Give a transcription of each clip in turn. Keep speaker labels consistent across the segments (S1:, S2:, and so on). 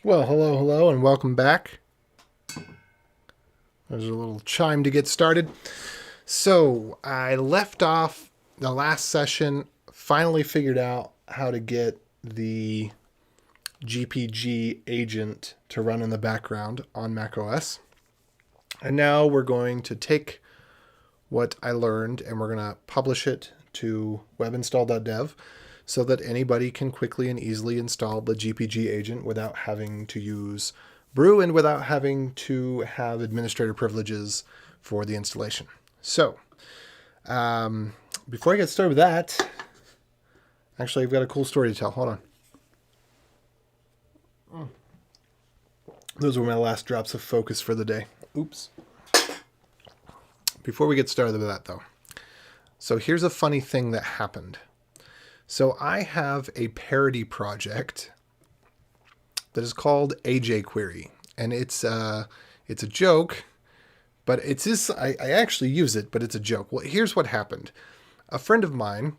S1: Well, hello, and welcome back. There's a little chime to get started. So, I left off the last session, finally figured out how to get the GPG agent to run in the background on macOS. And now we're going to take what I learned and we're going to publish it to webinstall.dev so that anybody can quickly and easily install the GPG agent without having to use brew and without having to have administrator privileges for the installation. So, before I get started with that, actually, I've got a cool story to tell. Hold on. Those were my last drops of focus for the day. Oops. Before we get started with that, though. So here's a funny thing that happened. So I have a parody project that is called AJ Query, and it's a joke, but I actually use it, but it's a joke. Well, here's what happened. A friend of mine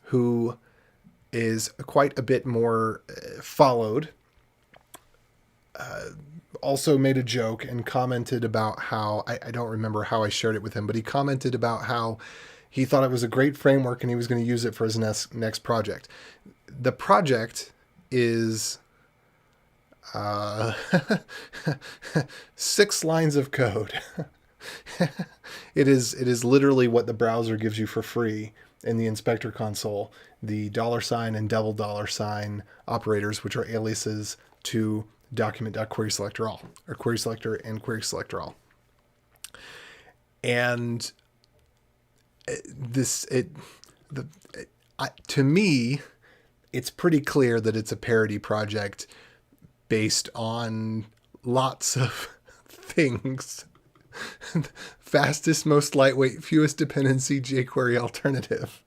S1: who is quite a bit more followed also made a joke and commented about how, I don't remember how I shared it with him, but he commented about how he thought it was a great framework and he was going to use it for his next project. The project is 6 lines of code. It is literally what the browser gives you for free in the inspector console, the $ and double $ operators, which are aliases to document.querySelectorAll, or querySelector and querySelectorAll. And to me, it's pretty clear that it's a parody project based on lots of things. Fastest, most lightweight, fewest dependency jQuery alternative.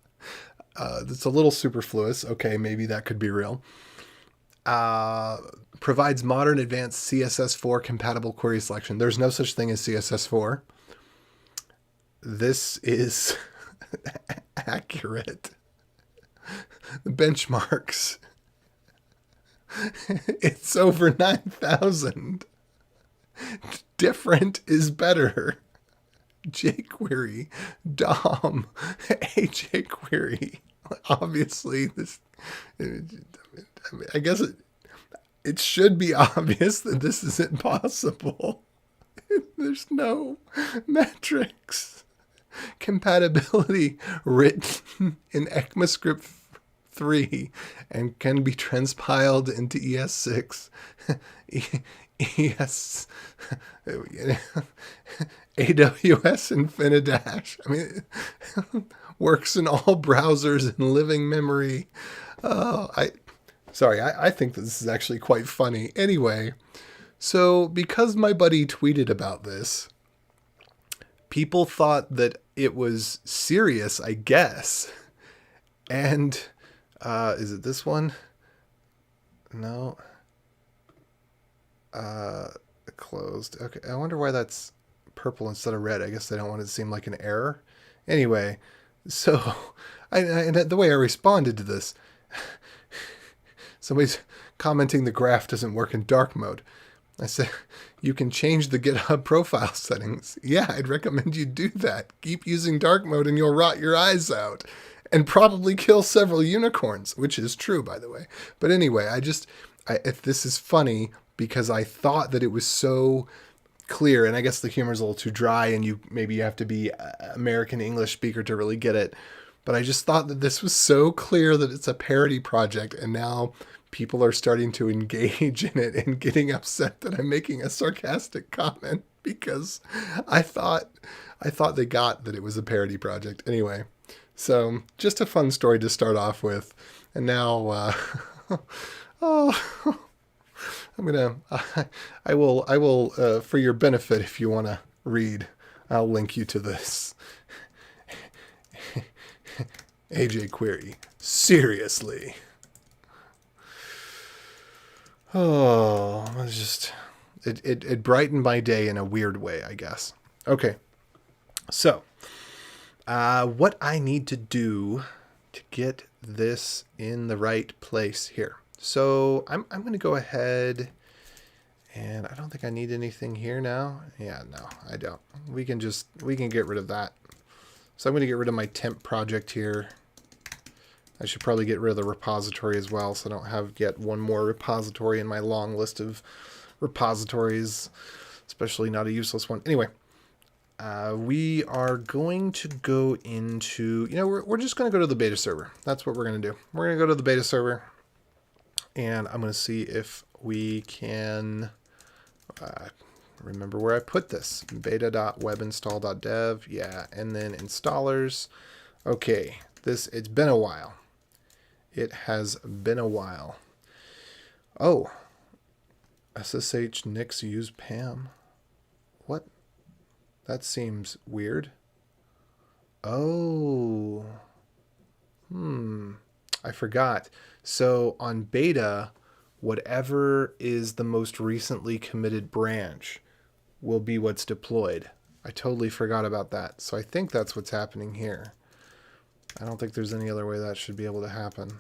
S1: That's a little superfluous. Okay, maybe that could be real. Provides modern advanced CSS4 compatible query selection. There's no such thing as CSS4. This is accurate. Benchmarks. It's over 9,000. Different is better. jQuery, DOM, AJQuery. Obviously, I guess it should be obvious that this isn't possible. There's no metrics. Compatibility written in ECMAScript 3 and can be transpiled into ES6. AWS Infinidash. I mean, works in all browsers and living memory. I think that this is actually quite funny. Anyway, so because my buddy tweeted about this, people thought that it was serious, I guess. And is it this one? No. Closed. Okay, I wonder why that's purple instead of red. I guess they don't want it to seem like an error. Anyway, so and the way I responded to this, somebody's commenting the graph doesn't work in dark mode. I said, you can change the GitHub profile settings. Yeah, I'd recommend you do that. Keep using dark mode and you'll rot your eyes out and probably kill several unicorns, which is true, by the way. But anyway, if this is funny because I thought that it was so clear, and I guess the humor is a little too dry and maybe you have to be an American English speaker to really get it. But I just thought that this was so clear that it's a parody project, and now people are starting to engage in it and getting upset that I'm making a sarcastic comment because I thought they got that it was a parody project. Anyway, so just a fun story to start off with. And now, I will, for your benefit, if you want to read, I'll link you to this. AJ Query. Seriously. Oh, it brightened my day in a weird way, I guess. Okay. So, what I need to do to get this in the right place here. So I'm going to go ahead And I don't think I need anything here now. Yeah, no, I don't. We can get rid of that. So I'm going to get rid of my temp project here. I should probably get rid of the repository as well, so I don't have yet one more repository in my long list of repositories, especially not a useless one. Anyway, we are going to go into, we're just going to go to the beta server. That's what we're going to do. We're going to go to the beta server, and I'm going to see if we can remember where I put this. beta.webinstall.dev. Yeah, and then installers. Okay, it's been a while. It has been a while. Oh, SSH nix use PAM. What? That seems weird. Oh. I forgot. So on beta, whatever is the most recently committed branch will be what's deployed. I totally forgot about that. So I think that's what's happening here. I don't think there's any other way that should be able to happen,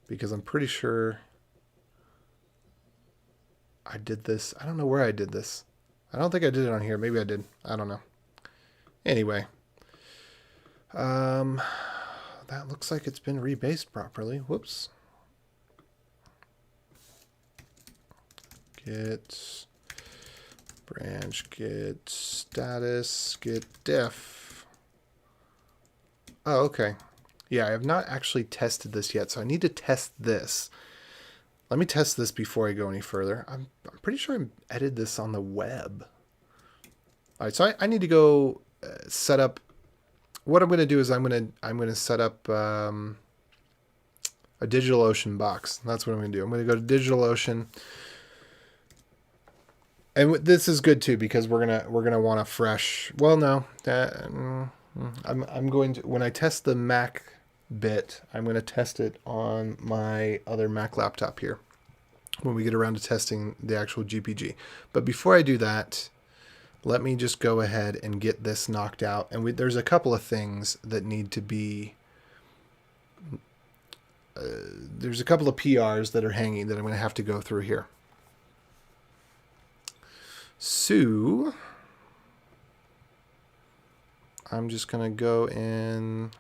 S1: because I'm pretty sure I did this. I don't know where I did this. I don't think I did it on here. Maybe I did. I don't know. Anyway, that looks like it's been rebased properly. Whoops. Git branch, git status, git def. Oh, okay. Yeah, I have not actually tested this yet, so I need to test this. Let me test this before I go any further. I'm pretty sure I edited this on the web. All right, so I need to go set up. What I'm going to do is I'm going to set up a DigitalOcean box. That's what I'm going to do. I'm going to go to DigitalOcean. And this is good too, because we're gonna want a fresh. Well, no, I'm going to, when I test the Mac bit, I'm going to test it on my other Mac laptop here when we get around to testing the actual GPG. But before I do that, let me just go ahead and get this knocked out. And there's a couple of things that need to be. There's a couple of PRs that are hanging that I'm going to have to go through here. So I'm just going to go in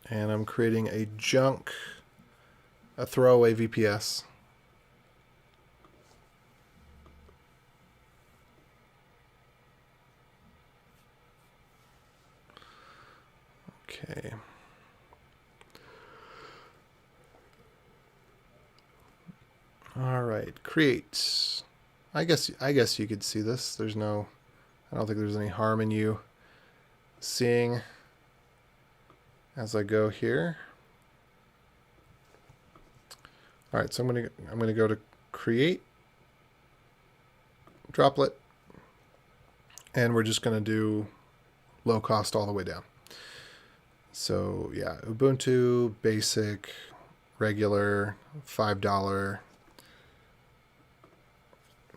S1: and I'm creating a throwaway VPS. Okay. All right, create. I guess you could see this. I don't think there's any harm in you seeing as I go here. All right, so I'm gonna go to create droplet, and we're just gonna do low cost all the way down. So yeah, Ubuntu basic, regular, $5.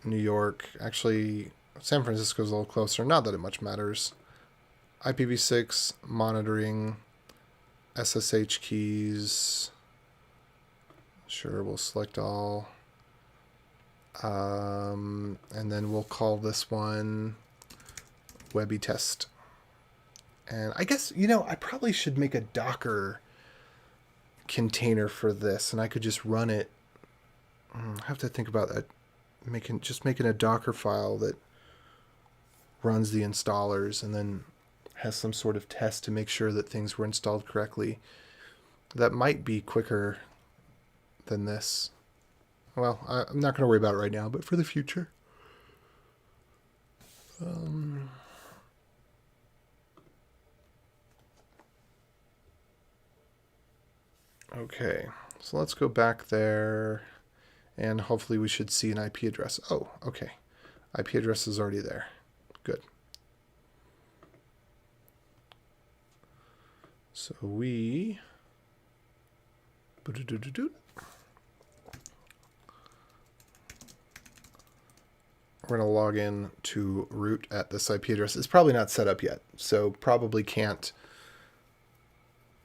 S1: New York, actually San Francisco's a little closer, not that it much matters. IPv6 monitoring, SSH keys, sure, we'll select all, and then we'll call this one Webi test. And I guess, I probably should make a Docker container for this, and I could just run it. I have to think about that. Making a Docker file that runs the installers and then has some sort of test to make sure that things were installed correctly. That might be quicker than this. Well, I'm not going to worry about it right now, but for the future. Okay, so let's go back there. And hopefully we should see an IP address. Oh, okay. IP address is already there. Good. So we're going to log in to root at this IP address. It's probably not set up yet, so probably can't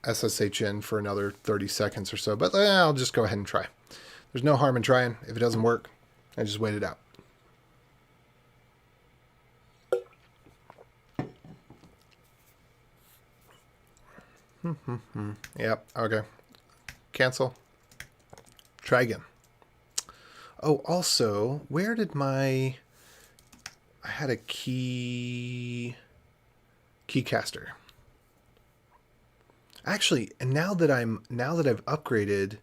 S1: SSH in for another 30 seconds or so, but I'll just go ahead and try. There's no harm in trying. If it doesn't work, I just wait it out. Yep, okay. Cancel. Try again. Oh, also, where did I had a keycaster. Actually, and now that I've upgraded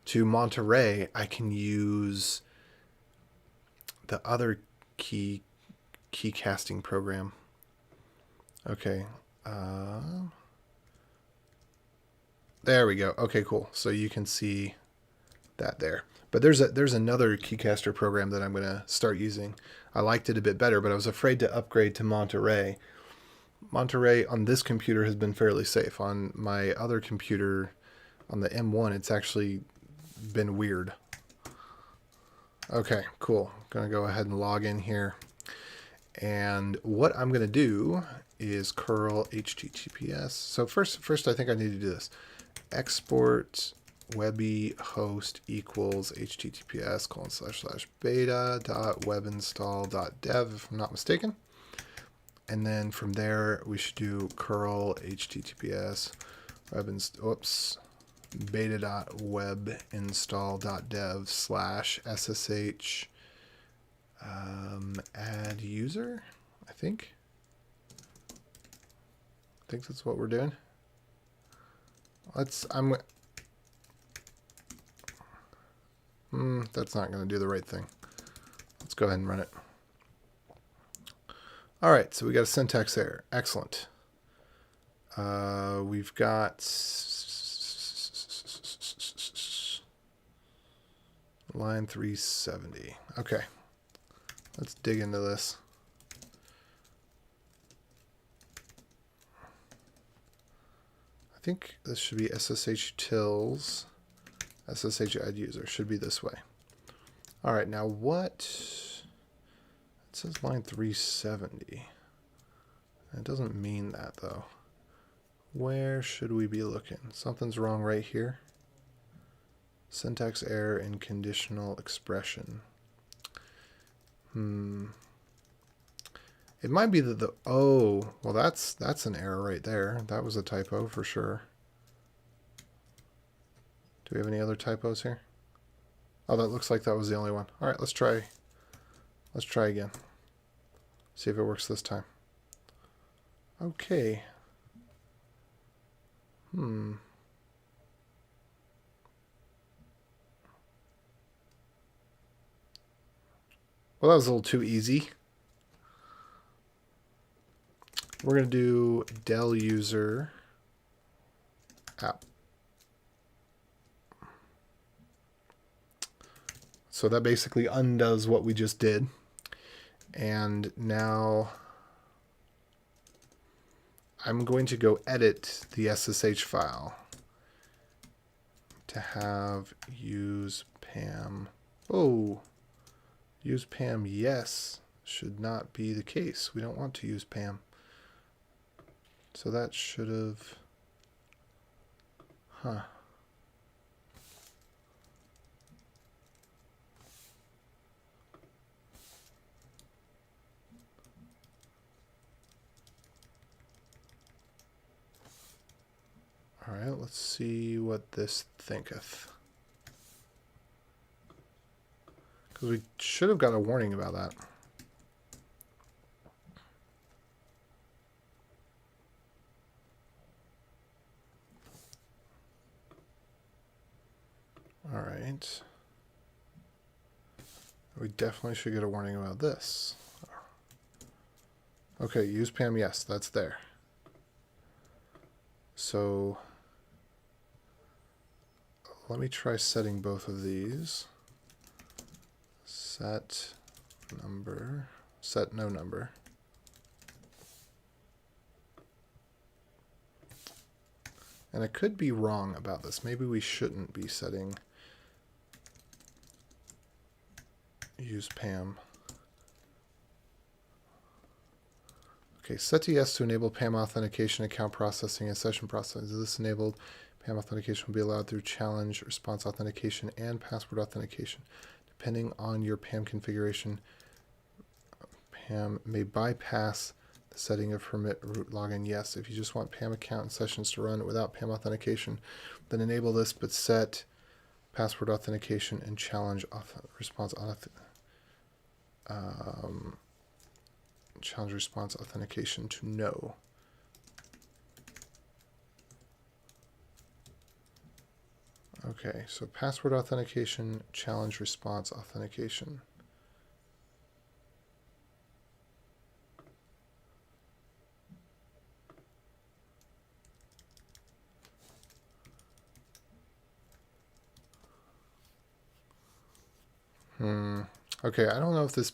S1: to Monterey, I can use the other keycasting program. Okay. There we go. Okay, cool. So you can see that there. But there's another keycaster program that I'm going to start using. I liked it a bit better, but I was afraid to upgrade to Monterey. Monterey on this computer has been fairly safe. On my other computer, on the M1, it's actually been weird. Okay, cool. I'm going to go ahead and log in here. And what I'm going to do is curl HTTPS. So first I think I need to do this. Export Webi host equals https://beta.webinstall.dev, if I'm not mistaken. And then from there, we should do curl https beta.webinstall.dev/ssh add user, I think that's what we're doing. That's not going to do the right thing. Let's go ahead and run it. All right, so we got a syntax error. Excellent. We've got line 370. Okay, let's dig into this. I think this should be SSH utils. SSH add user should be this way. All right, now what? It says line 370. It doesn't mean that though. Where should we be looking? Something's wrong right here. Syntax error in conditional expression. It might be that well, that's an error right there. That was a typo for sure. Do we have any other typos here? Oh, that looks like that was the only one. All right, let's try again. See if it works this time. Okay. Well, that was a little too easy. We're going to do del user app. So that basically undoes what we just did. And now I'm going to go edit the SSH file to have use Pam. Oh, use Pam, yes, should not be the case. We don't want to use Pam. So that should have, All right, let's see what this thinketh. Because we should have got a warning about that. All right. We definitely should get a warning about this. Okay, use Pam, yes, that's there. So let me try setting both of these. Set number, set no number. And I could be wrong about this. Maybe we shouldn't be setting use Pam. Okay, set to yes to enable PAM authentication, account processing, and session processing. Is this enabled? PAM authentication will be allowed through challenge response authentication and password authentication. Depending on your PAM configuration, PAM may bypass the setting of permit root login. Yes, if you just want PAM account and sessions to run without PAM authentication, then enable this, but set password authentication and challenge response authentication to no. Okay, so password authentication, challenge response authentication. Okay, I don't know if this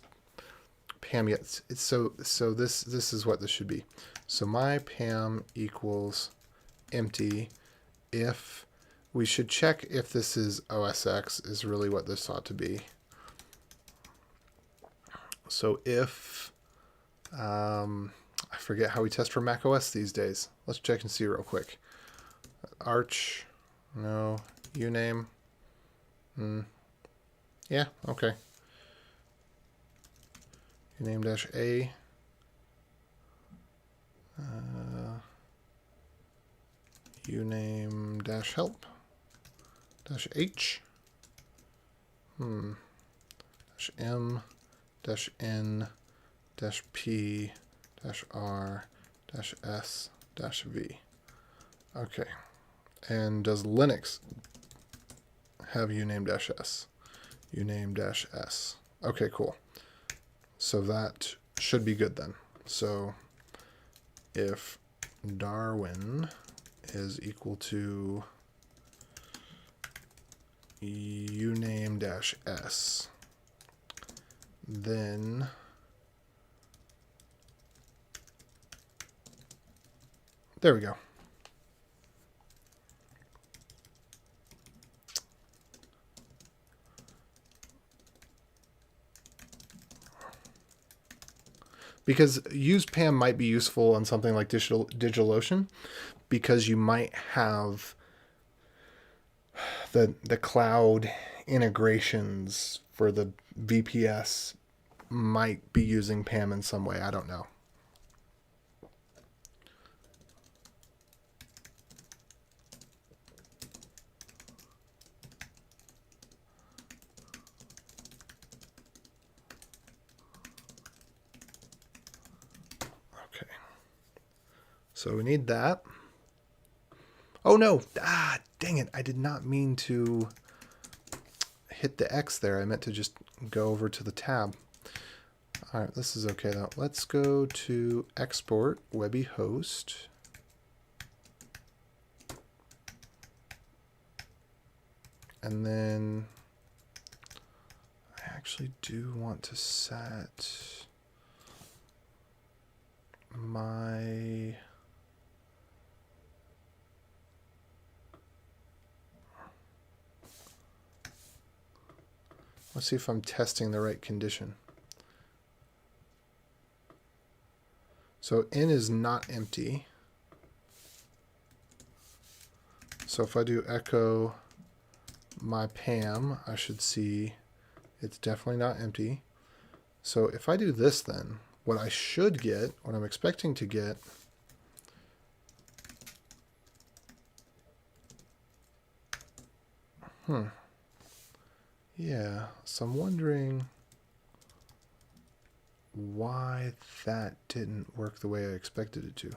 S1: PAM yet. It's so this is what this should be. So my PAM equals empty if we should check if this is OSX is really what this ought to be. So if I forget how we test for Mac OS these days. Let's check and see real quick. Arch, no, uname. Yeah, okay. Uname-A. Uname-help-H. -M-N-P-R-S-V. Okay. And does Linux have uname-S? Uname-S. Okay, cool. So that should be good then. So if Darwin is equal to uname-S, then there we go. Because use PAM might be useful on something like DigitalOcean, because you might have the cloud integrations for the VPS might be using PAM in some way. I don't know. So we need that. Oh no, dang it. I did not mean to hit the X there. I meant to just go over to the tab. All right, this is okay though. Let's go to export Webi host. And then I actually do want to set my let's see if I'm testing the right condition. So n is not empty. So if I do echo my PAM, I should see it's definitely not empty. So if I do this then, what I should get, what I'm expecting to get, yeah, so I'm wondering why that didn't work the way I expected it to.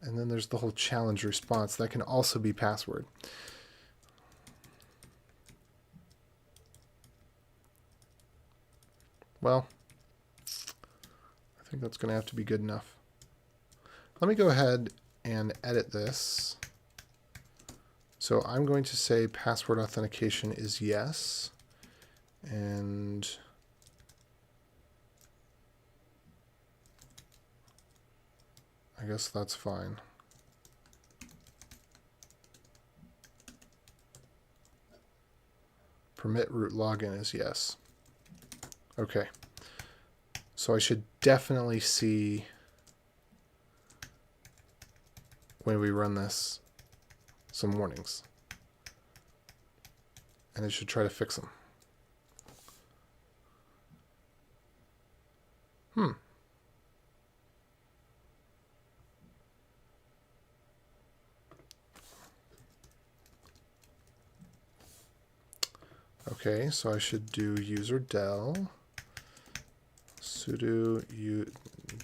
S1: And then there's the whole challenge response. That can also be password. Well, I think that's going to have to be good enough. Let me go ahead and edit this. So I'm going to say password authentication is yes. And I guess that's fine. Permit root login is yes. Okay. So I should definitely see when we run this some warnings. And I should try to fix them. Okay, so I should do user del sudo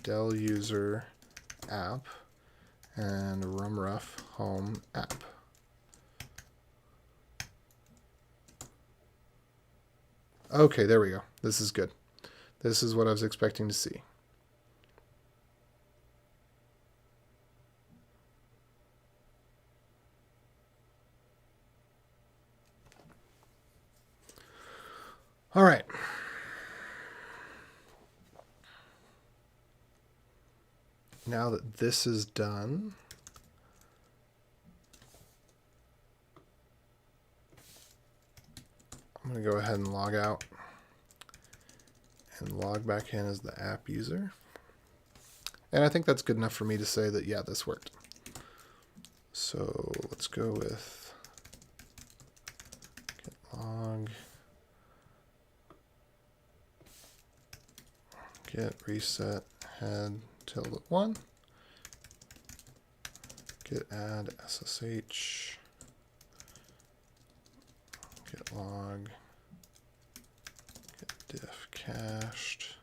S1: del user app and rumruff home app. Okay, there we go. This is good. This is what I was expecting to see. All right. Now that this is done, I'm going to go ahead and log out and log back in as the app user. And I think that's good enough for me to say that, yeah, this worked. So let's go with git log, git reset head ~1, git add ssh, git log, git diff cached,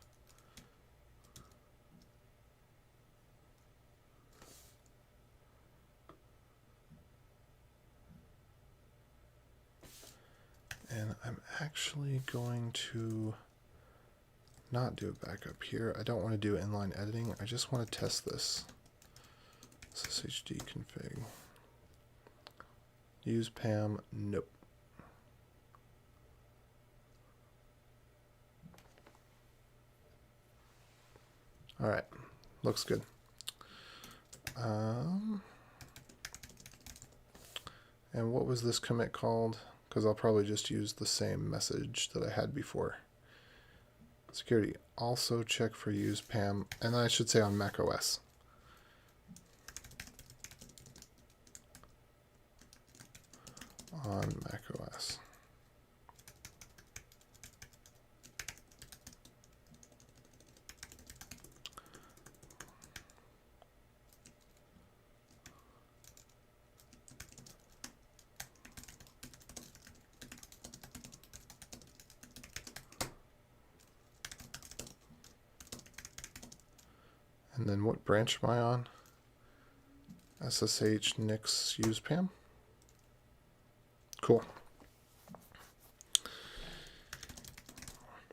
S1: and I'm actually going to not do a backup here. I don't want to do inline editing. I just want to test this. SSHD config. Use PAM. Nope. All right. Looks good. And what was this commit called? Because I'll probably just use the same message that I had before. Security, also check for use PAM, and I should say on Mac OS. On Mac OS. And then what branch am I on? SSH nix use PAM. Cool.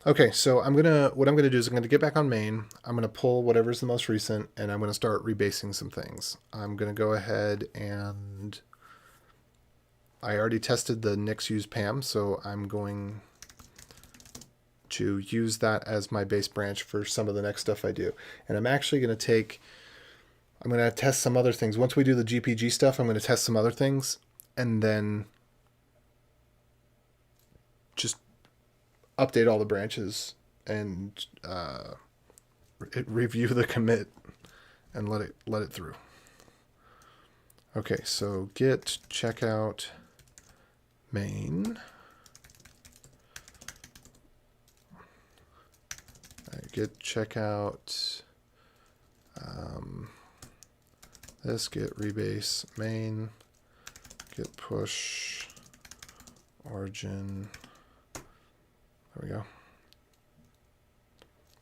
S1: Okay, so what I'm gonna do is I'm gonna get back on main. I'm gonna pull whatever's the most recent, and I'm gonna start rebasing some things. I'm gonna go ahead and I already tested the nix use PAM, so I'm going to use that as my base branch for some of the next stuff I do. And I'm actually going to test some other things. Once we do the GPG stuff, I'm going to test some other things and then just update all the branches and review the commit and let it through. Okay, so git checkout main. Git checkout this, git rebase main, git push origin. There we go.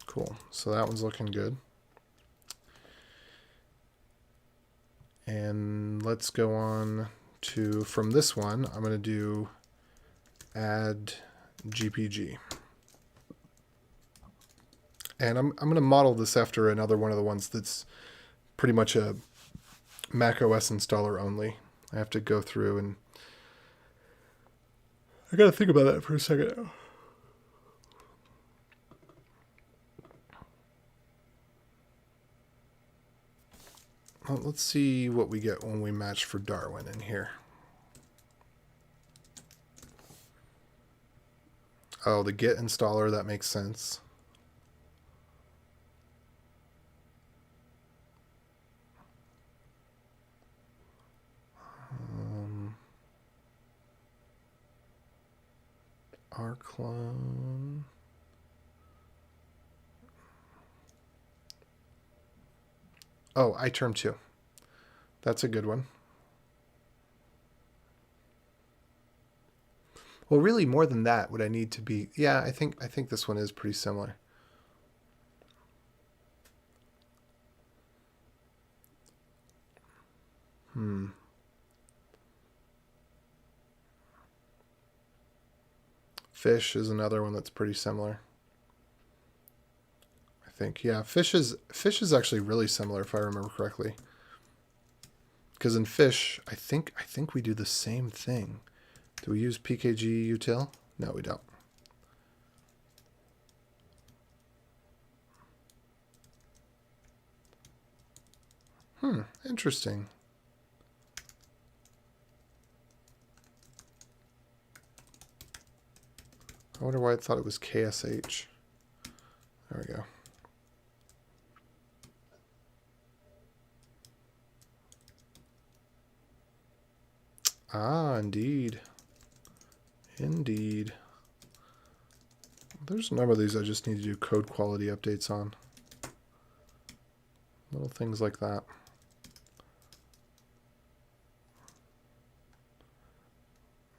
S1: Cool. So that one's looking good. And let's go on to, from this one, I'm going to do add GPG. And I'm going to model this after another one of the ones that's pretty much a Mac OS installer only. I have to go through and I got to think about that for a second. Well, let's see what we get when we match for Darwin in here. Oh, the Git installer, that makes sense. rclone. Oh, iterm2. That's a good one. Well, really, more than that, would I need to be? Yeah, I think this one is pretty similar. Fish is another one that's pretty similar. I think, yeah, fish is actually really similar if I remember correctly. Because in fish, I think we do the same thing. Do we use pkg util? No, we don't. Interesting. I wonder why I thought it was KSH. There we go. Ah, indeed. Indeed. There's a number of these I just need to do code quality updates on. Little things like that.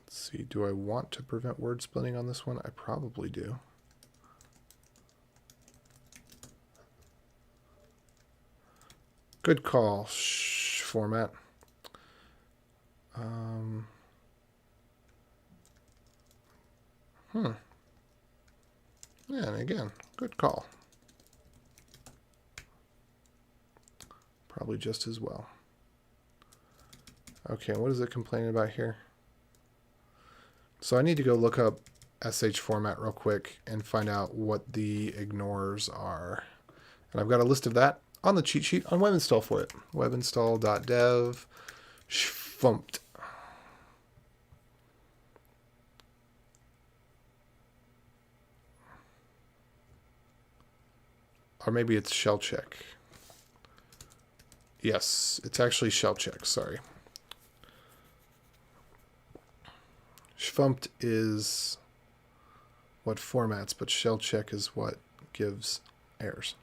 S1: Let's see, do I want to prevent word splitting on this one? I probably do. Good call. Format. Yeah, and again, good call. Probably just as well. Okay, what is it complaining about here? So I need to go look up sh format real quick and find out what the ignores are. And I've got a list of that on the cheat sheet on web install for it. webinstall.dev schfumped. Or maybe it's shell check. Yes, it's actually shell check, sorry. Schfumped is what formats, but shell check is what gives errors.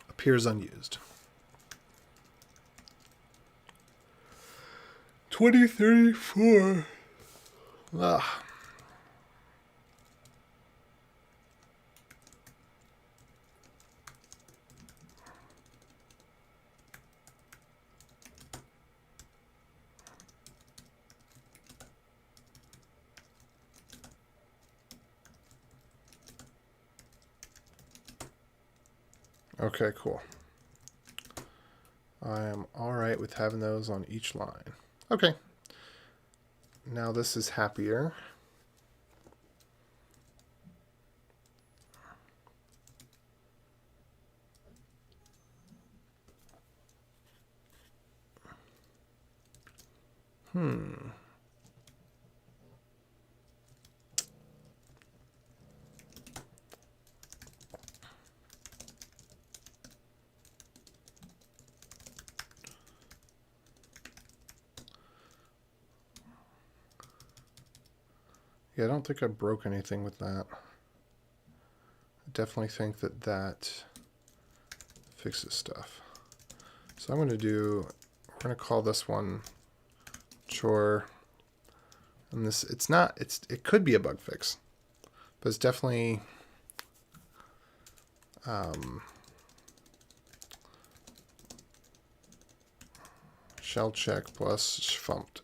S1: Appears unused. 2034. Ah. Okay, cool. I am all right with having those on each line. Okay. Now this is happier. Yeah, I don't think I broke anything with that. I definitely think that that fixes stuff. So I'm going to do, we're going to call this one chore. And this, it could be a bug fix, but it's definitely shell check plus schfumped.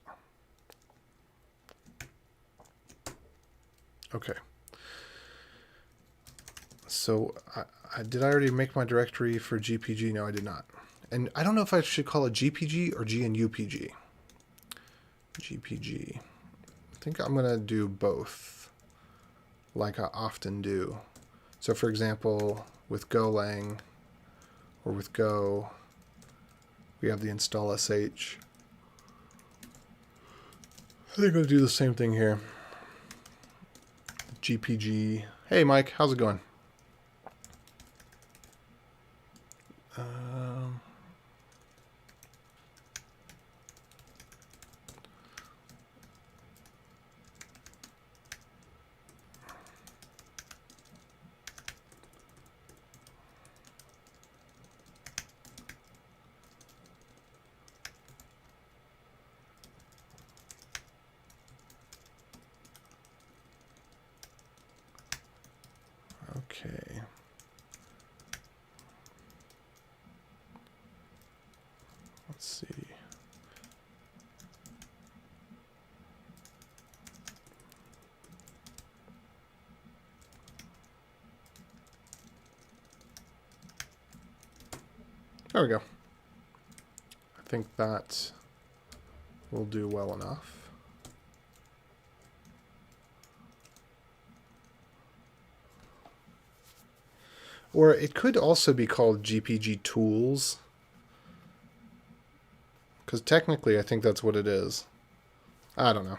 S1: Okay. So did I already make my directory for GPG? No, I did not. And I don't know if I should call it GPG or GNUPG. GPG. I think I'm going to do both, like I often do. So for example, with Golang or with Go, we have the install sh. I think I'm going to do the same thing here. GPG. Hey, Mike, how's it going? Okay. Let's see. There we go. I think that will do well enough. Or it could also be called GPG Tools. Because technically I think that's what it is. I don't know.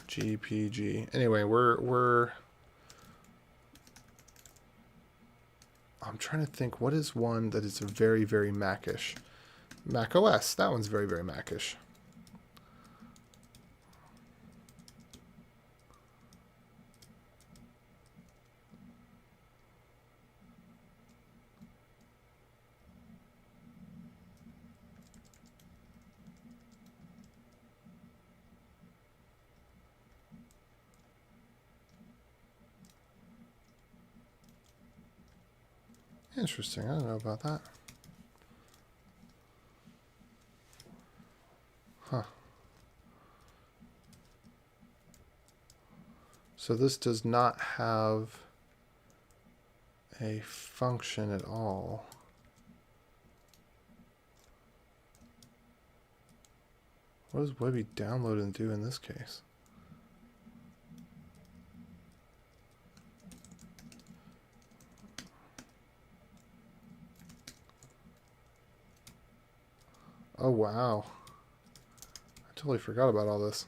S1: GPG. Anyway, I'm trying to think, what is one that is very, very Mac-ish? Mac OS. That one's very, very Mac-ish. Interesting. I don't know about that. Huh. So this does not have a function at all. What does Webi download and do in this case? Oh, wow. I totally forgot about all this.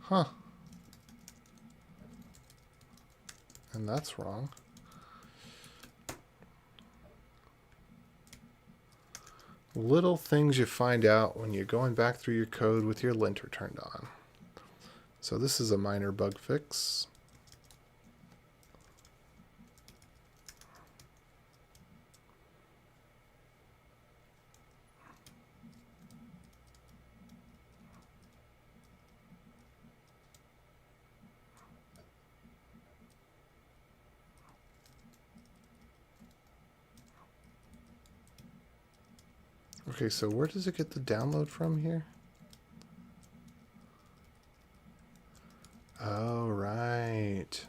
S1: Huh. And that's wrong. Little things you find out when you're going back through your code with your linter turned on. So this is a minor bug fix. Okay, so where does it get the download from here? Oh, right.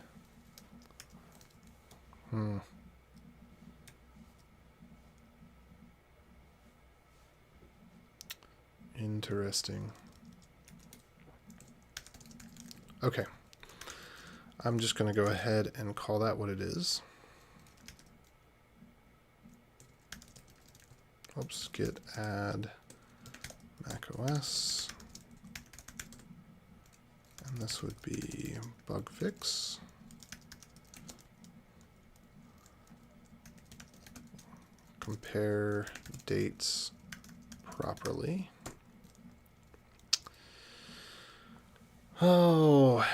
S1: Interesting. Okay. I'm just going to go ahead and call that what it is. Oops, git add macOS. And this would be bug fix. Compare dates properly. Oh.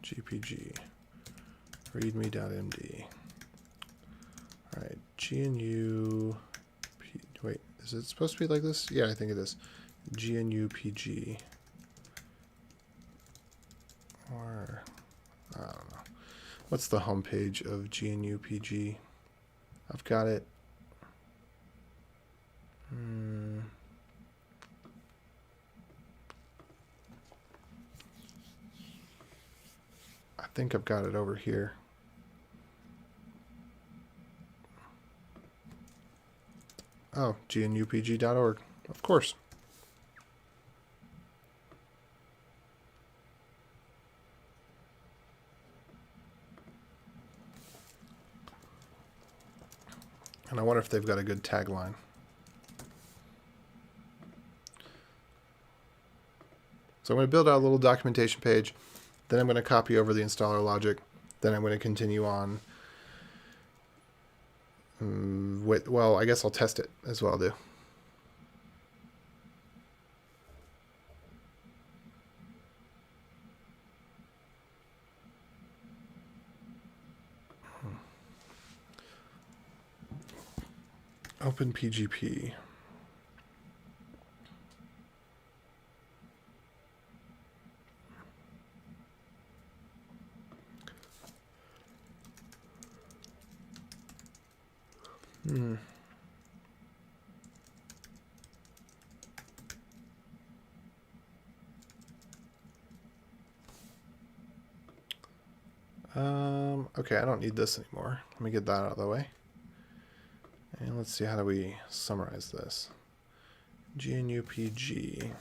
S1: GPG readme.md. All right, GNU. Wait, is it supposed to be like this? Yeah, I think it is. GNU PG. Or, I don't know. What's the home page of GNUPG? I've got it. I think I've got it over here. Oh, gnupg.org. Of course. And I wonder if they've got a good tagline. So I'm going to build out a little documentation page. Then I'm going to copy over the installer logic. Then I'm going to continue on with, well, I guess I'll test it as well, do. Open PGP. Okay, I don't need this anymore. Let me get that out of the way. And let's see, how do we summarize this? GNUPG.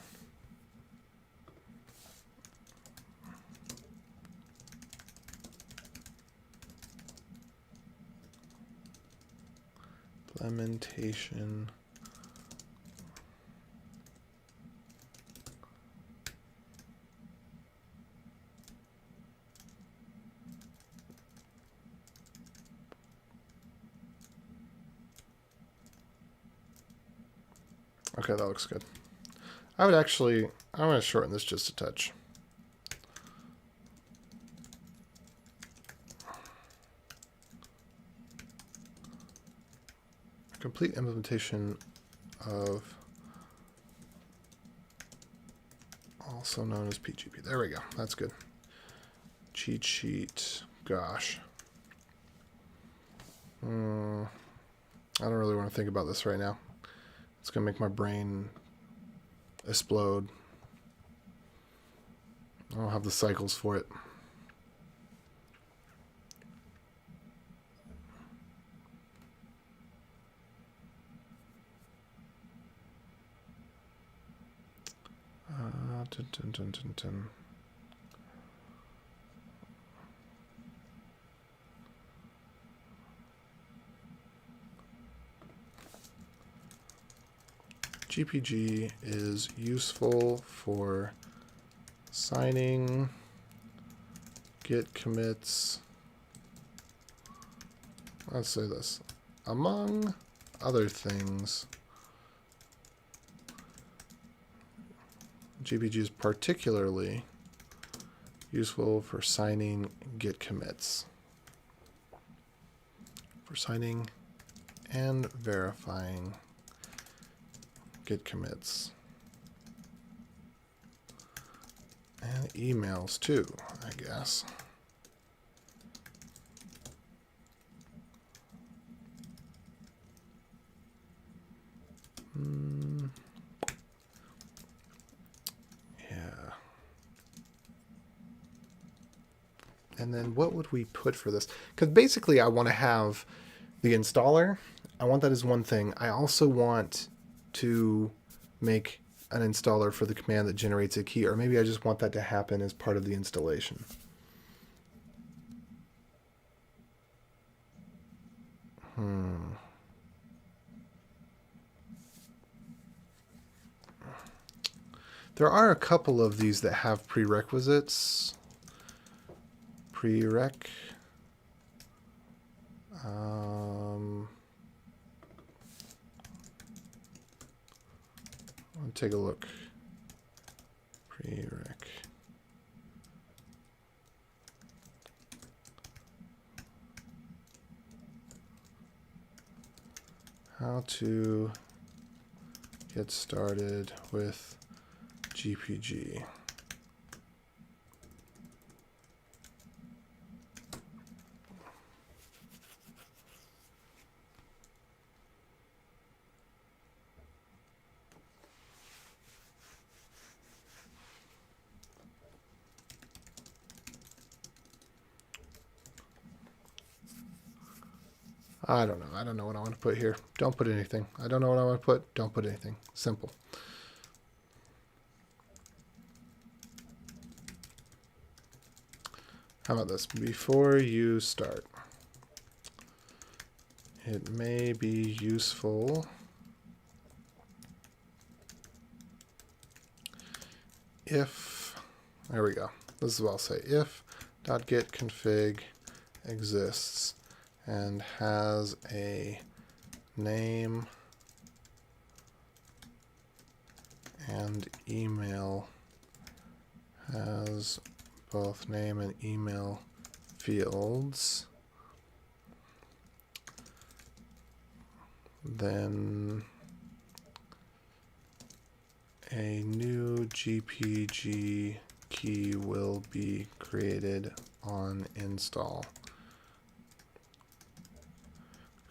S1: Implementation. Okay, that looks good. I'm going to shorten this just a touch. Complete implementation of, also known as PGP. There we go. That's good. Cheat sheet. Gosh. I don't really want to think about this right now. It's going to make my brain explode. I don't have the cycles for it. Dun, dun, dun, dun. GPG is useful for signing git commits. Let's say this. Among other things, GPG is particularly useful for signing git commits. For signing and verifying git commits. And emails too, I guess. Yeah. And then what would we put for this? Because basically I want to have the installer. I want that as one thing. I also want to make an installer for the command that generates a key, or maybe I just want that to happen as part of the installation. There are a couple of these that have prerequisites. Prereq. I'll take a look. Prereq. How to get started with GPG. I don't know. I don't know what I want to put here. Don't put anything. I don't know what I want to put. Don't put anything. Simple. How about this? Before you start, it may be useful if, there we go. This is what I'll say. If .getConfig exists and has a name and email, has both name and email fields, then a new GPG key will be created on install.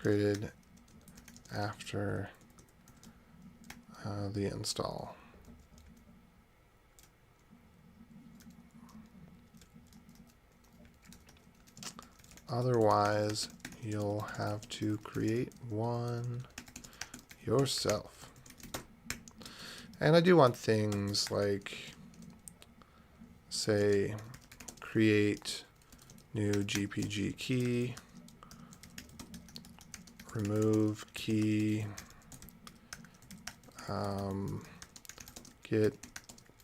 S1: Created after the install. Otherwise, you'll have to create one yourself. And I do want things like, say, create new GPG key, remove key, get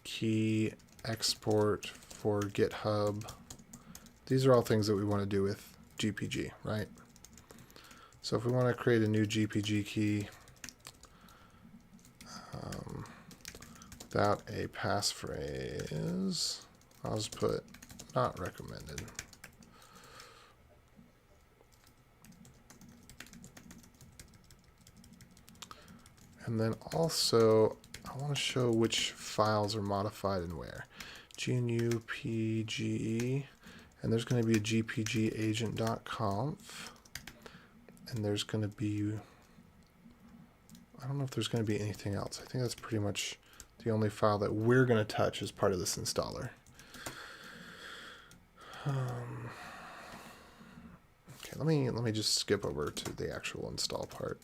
S1: key export for GitHub. These are all things that we want to do with GPG, right? So if we want to create a new GPG key without a passphrase, I'll just put not recommended. And then also, I want to show which files are modified and where. GNU PG, and there's going to be a GPG agent.conf, and there's going to be, I don't know if there's going to be anything else. I think that's pretty much the only file that we're going to touch as part of this installer. Okay, let me just skip over to the actual install part.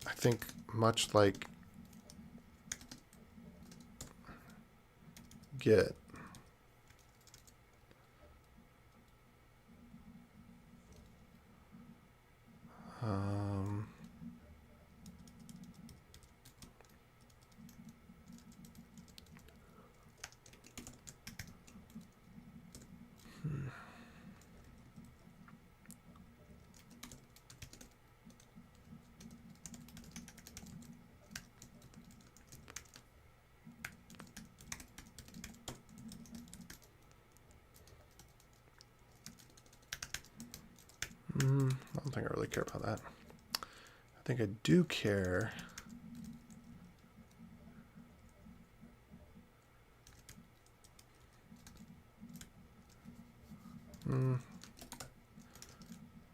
S1: I think much like Git, I don't think I really care about that. I think I do care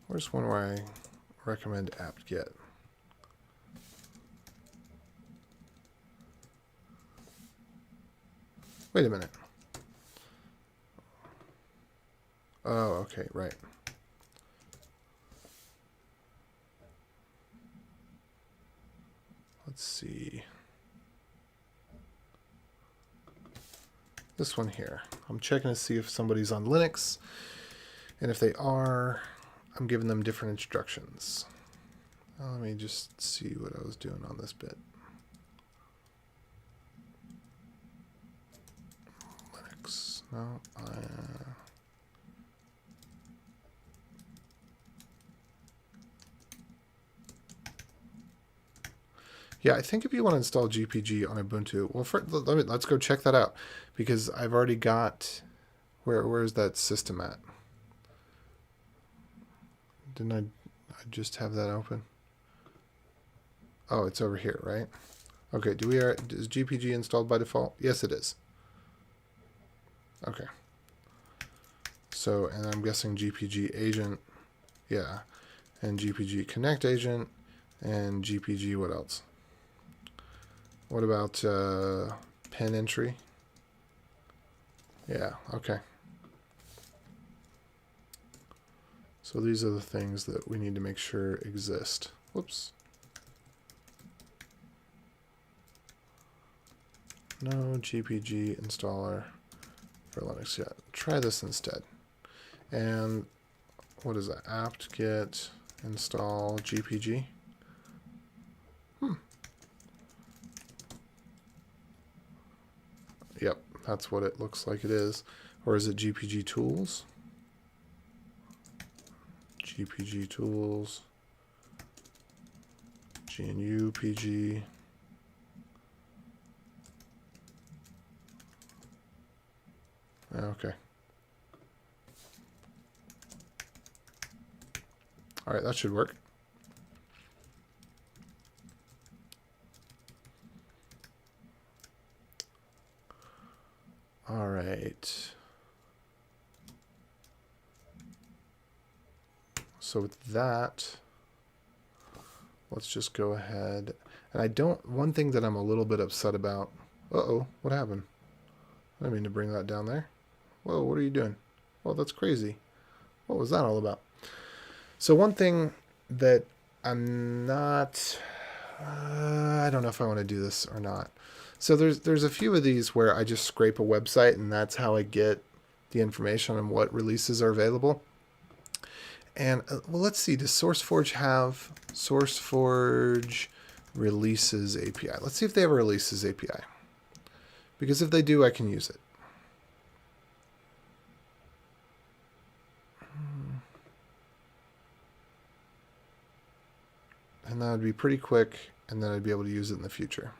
S1: where's one where I recommend apt-get? Wait a minute. Oh, okay, right. Let's see. This one here. I'm checking to see if somebody's on Linux, and if they are, I'm giving them different instructions. Let me just see what I was doing on this bit. Linux. No, yeah, I think if you want to install GPG on Ubuntu, well, let's go check that out, because I've already got, where's that system at? Didn't I just have that open? Oh, it's over here, right? Okay, is GPG installed by default? Yes, it is. Okay. So, and I'm guessing GPG agent, yeah, and GPG connect agent, and GPG, what else? What about pen entry? Yeah, okay. So these are the things that we need to make sure exist. Whoops. No GPG installer for Linux yet. Try this instead. And what is that? apt-get install GPG. Yep, that's what it looks like it is. Or is it GPG tools? GPG tools. GNU PG. Okay. All right, that should work. All right. So with that, let's just go ahead. And one thing that I'm a little bit upset about. Uh-oh, what happened? I didn't mean to bring that down there. Whoa, what are you doing? Well, that's crazy. What was that all about? So one thing that I'm not, I don't know if I want to do this or not. So there's a few of these where I just scrape a website and that's how I get the information on what releases are available. And well, let's see, does SourceForge have SourceForge releases API? Let's see if they have a releases API. Because if they do, I can use it. And that would be pretty quick, and then I'd be able to use it in the future.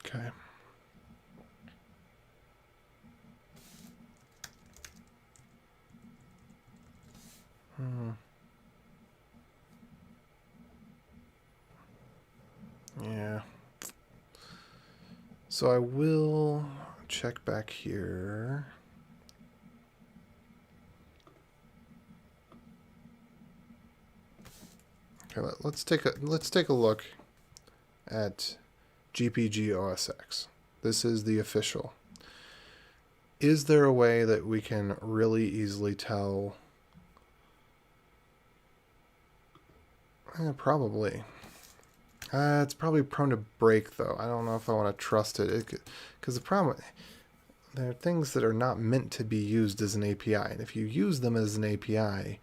S1: Okay. Yeah. So I will check back here. Okay, let's take a look at GPG OS X. This is the official. Is there a way that we can really easily tell? Probably. It's probably prone to break, though. I don't know if I want to trust it. Because the problem, there are things that are not meant to be used as an API. And if you use them as an API,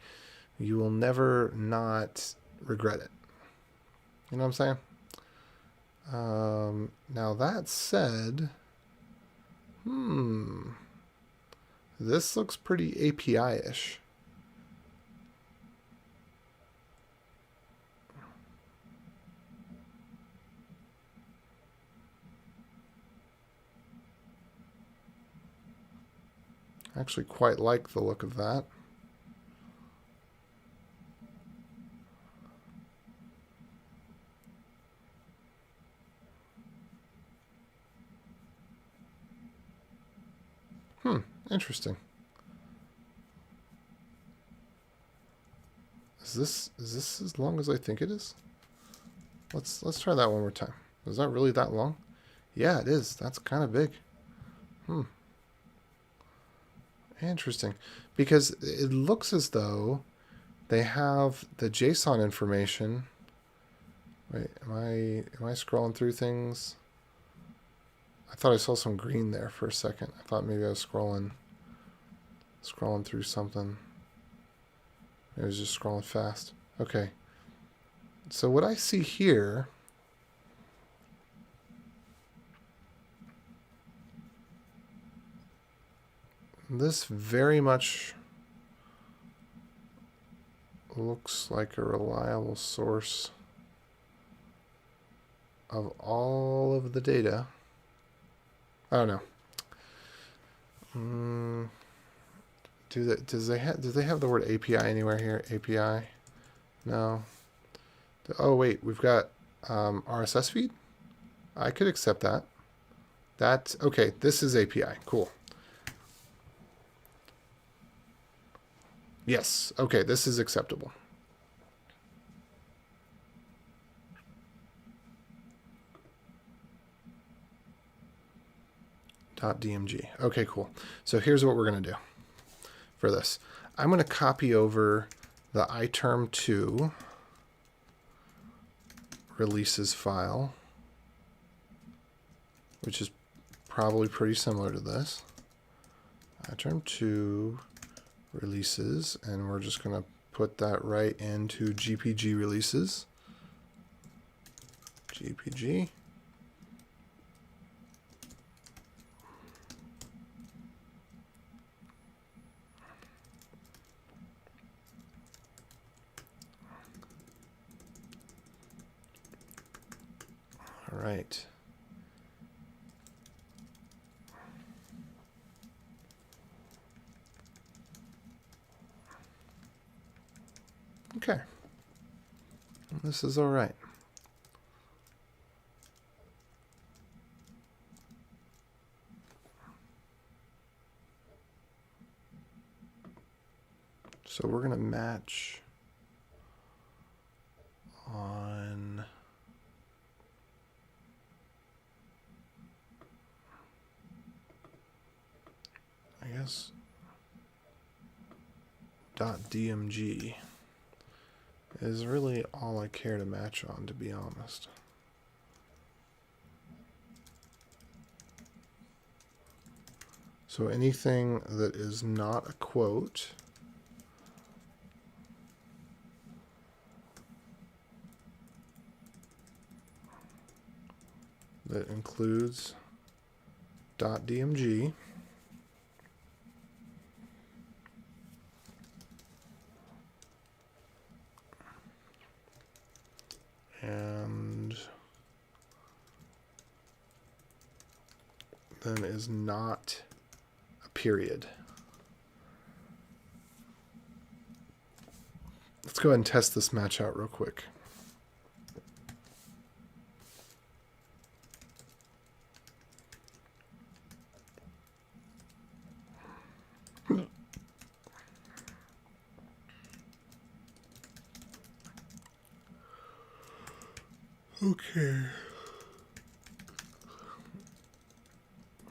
S1: you will never not regret it. You know what I'm saying? Now that said, this looks pretty API-ish. I actually quite like the look of that. Interesting. Is this as long as I think it is? Let's try that one more time. Is that really that long? Yeah, it is. That's kind of big. Interesting. Because it looks as though they have the JSON information. Wait, am I scrolling through things? I thought I saw some green there for a second. I thought maybe I was scrolling through something. I was just scrolling fast. Okay. So what I see here this very much looks like a reliable source of all of the data. I don't know. Do they have the word API anywhere here? API? No. Oh wait, we've got RSS feed. I could accept that. Okay. This is API. Cool. Yes. Okay, this is acceptable. .dmg. Okay, cool. So here's what we're going to do for this. I'm going to copy over the iterm2 releases file, which is probably pretty similar to this. Iterm2 releases, and we're just going to put that right into GPG releases. GPG. All right. Okay. This is all right. So we're going to match on I guess .dmg is really all I care to match on, to be honest. So anything that is not a quote that includes .dmg and then is not a period. Let's go ahead and test this match out real quick. Okay.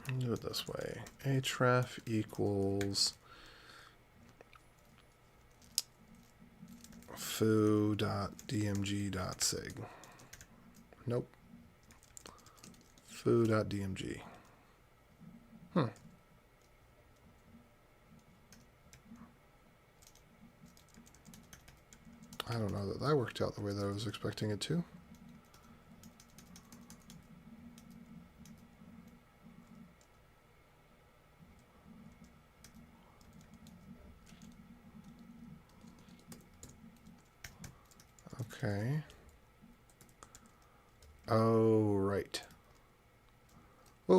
S1: I'll do it this way. href equals foo.dmg.sig. Nope. foo.dmg. I don't know that that worked out the way that I was expecting it to. Okay. Oh,